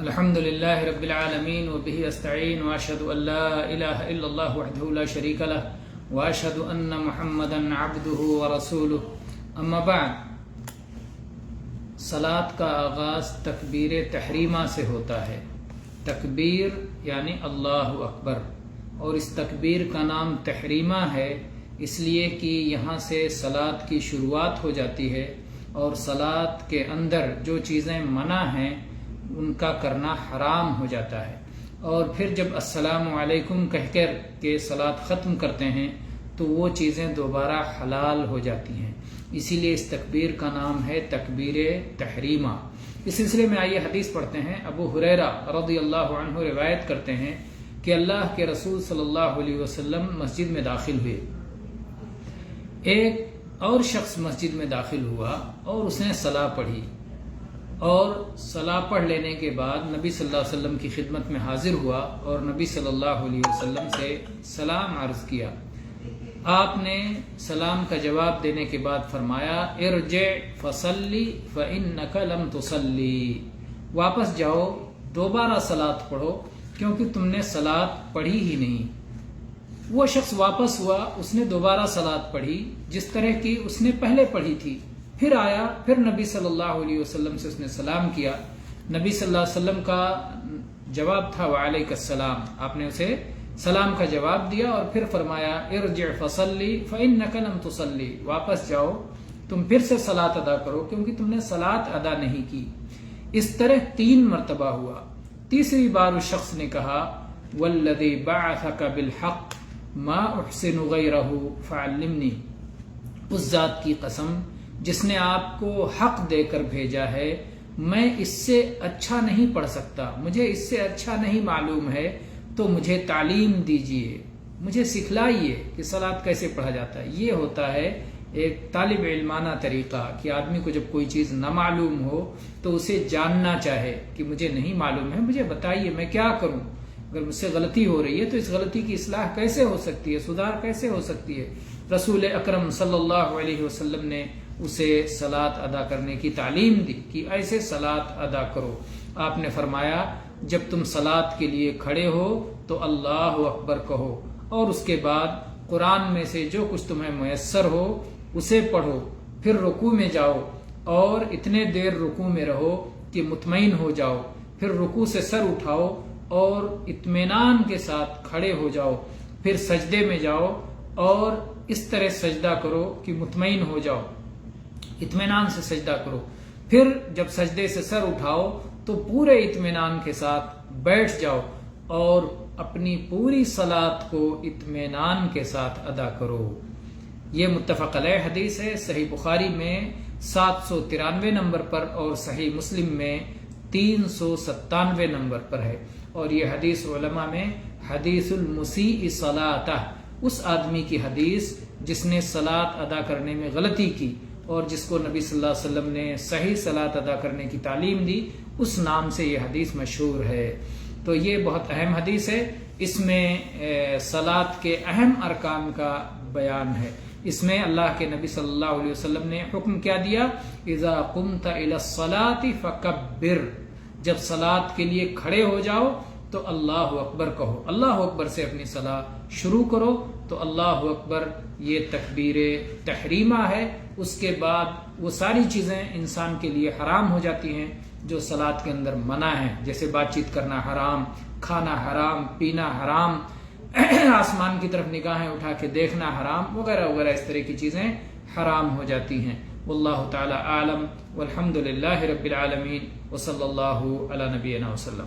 الحمد للہ رب العالمین وبہ استعین واشہد ان لا الہ الا اللہ وحدہ لا شریک لہ واشہد ان محمدا عبدہ ورسولہ اما بعد، صلاۃ کا آغاز تکبیر تحریمہ سے ہوتا ہے۔ تکبیر یعنی اللہ اکبر، اور اس تکبیر کا نام تحریمہ ہے اس لیے کہ یہاں سے صلاۃ کی شروعات ہو جاتی ہے، اور صلاۃ کے اندر جو چیزیں منع ہیں ان کا کرنا حرام ہو جاتا ہے، اور پھر جب السلام علیکم کہہ کر کے صلاۃ ختم کرتے ہیں تو وہ چیزیں دوبارہ حلال ہو جاتی ہیں، اسی لیے اس تکبیر کا نام ہے تکبیر تحریمہ۔ اس سلسلے میں آئیے حدیث پڑھتے ہیں۔ ابو ہریرہ رضی اللہ عنہ روایت کرتے ہیں کہ اللہ کے رسول صلی اللہ علیہ وسلم مسجد میں داخل ہوئے، ایک اور شخص مسجد میں داخل ہوا اور اس نے صلاۃ پڑھی، اور صلاۃ پڑھ لینے کے بعد نبی صلی اللہ علیہ وسلم کی خدمت میں حاضر ہوا اور نبی صلی اللہ علیہ وسلم سے سلام عرض کیا۔ آپ نے سلام کا جواب دینے کے بعد فرمایا ارجع فصلی فإنک لم تصلی، واپس جاؤ، دوبارہ صلاۃ پڑھو کیونکہ تم نے صلاۃ پڑھی ہی نہیں۔ وہ شخص واپس ہوا، اس نے دوبارہ صلاۃ پڑھی جس طرح کی اس نے پہلے پڑھی تھی، پھر آیا، پھر نبی صلی اللہ علیہ وسلم سے اس نے سلام کیا۔ نبی صلی اللہ علیہ وسلم کا جواب تھا وعلیک السلام، آپ نے اسے سلام کا جواب دیا اور پھر فرمایا ارجع فصلی فإنک لم تصلی، واپس جاؤ، تم پھر سے صلاۃ ادا کرو کیونکہ تم نے صلاۃ ادا نہیں کی۔ اس طرح 3 مرتبہ ہوا۔ تیسری بار اس شخص نے کہا والذی بعثک بالحق ما احسن غیرہ فعلمنی، اس ذات کی قسم جس نے آپ کو حق دے کر بھیجا ہے، میں اس سے اچھا نہیں پڑھ سکتا، مجھے اس سے اچھا نہیں معلوم ہے، تو مجھے تعلیم دیجئے، مجھے سکھلائیے کہ صلاۃ کیسے پڑھا جاتا ہے۔ یہ ہوتا ہے ایک طالب علمانہ طریقہ کہ آدمی کو جب کوئی چیز نہ معلوم ہو تو اسے جاننا چاہے کہ مجھے نہیں معلوم ہے، مجھے بتائیے میں کیا کروں، اگر مجھ سے غلطی ہو رہی ہے تو اس غلطی کی اصلاح کیسے ہو سکتی ہے، سدھار کیسے ہو سکتی ہے۔ رسول اکرم صلی اللہ علیہ وسلم نے اسے صلاۃ ادا کرنے کی تعلیم دی کہ ایسے صلاۃ ادا کرو۔ آپ نے فرمایا جب تم صلاۃ کے لیے کھڑے ہو تو اللہ اکبر کہو، اور اس کے بعد قرآن میں سے جو کچھ تمہیں میسر ہو اسے پڑھو، پھر رکوع میں جاؤ اور اتنے دیر رکوع میں رہو کہ مطمئن ہو جاؤ، پھر رکوع سے سر اٹھاؤ اور اطمینان کے ساتھ کھڑے ہو جاؤ، پھر سجدے میں جاؤ اور اس طرح سجدہ کرو کہ مطمئن ہو جاؤ، اطمینان سے سجدہ کرو، پھر جب سجدے سے سر اٹھاؤ تو پورے اطمینان کے ساتھ بیٹھ جاؤ اور اپنی پوری صلاۃ کو اطمینان کے ساتھ ادا کرو۔ یہ متفق علیہ حدیث ہے، صحیح بخاری میں 793 نمبر پر اور صحیح مسلم میں 397 نمبر پر ہے، اور یہ حدیث علماء میں حدیث المسیء صلاۃہ، اس آدمی کی حدیث جس نے صلاۃ ادا کرنے میں غلطی کی اور جس کو نبی صلی اللہ علیہ وسلم نے صحیح صلاۃ ادا کرنے کی تعلیم دی، اس نام سے یہ حدیث مشہور ہے۔ تو یہ بہت اہم حدیث ہے، اس میں صلاۃ کے اہم ارکان کا بیان ہے۔ اس میں اللہ کے نبی صلی اللہ علیہ وسلم نے حکم کیا دیا اذا قمت الى الصلاۃ فکبر، جب صلاۃ کے لیے کھڑے ہو جاؤ تو اللہ اکبر کہو، اللہ اکبر سے اپنی صلاۃ شروع کرو۔ تو اللہ اکبر یہ تکبیر تحریمہ ہے، اس کے بعد وہ ساری چیزیں انسان کے لیے حرام ہو جاتی ہیں جو صلاۃ کے اندر منع ہیں، جیسے بات چیت کرنا حرام، کھانا حرام، پینا حرام، آسمان کی طرف نگاہیں اٹھا کے دیکھنا حرام، وغیرہ وغیرہ، اس طرح کی چیزیں حرام ہو جاتی ہیں۔ واللہ تعالی اعلم والحمد للہ رب العالمین وصلی اللہ علی نبینا وسلم۔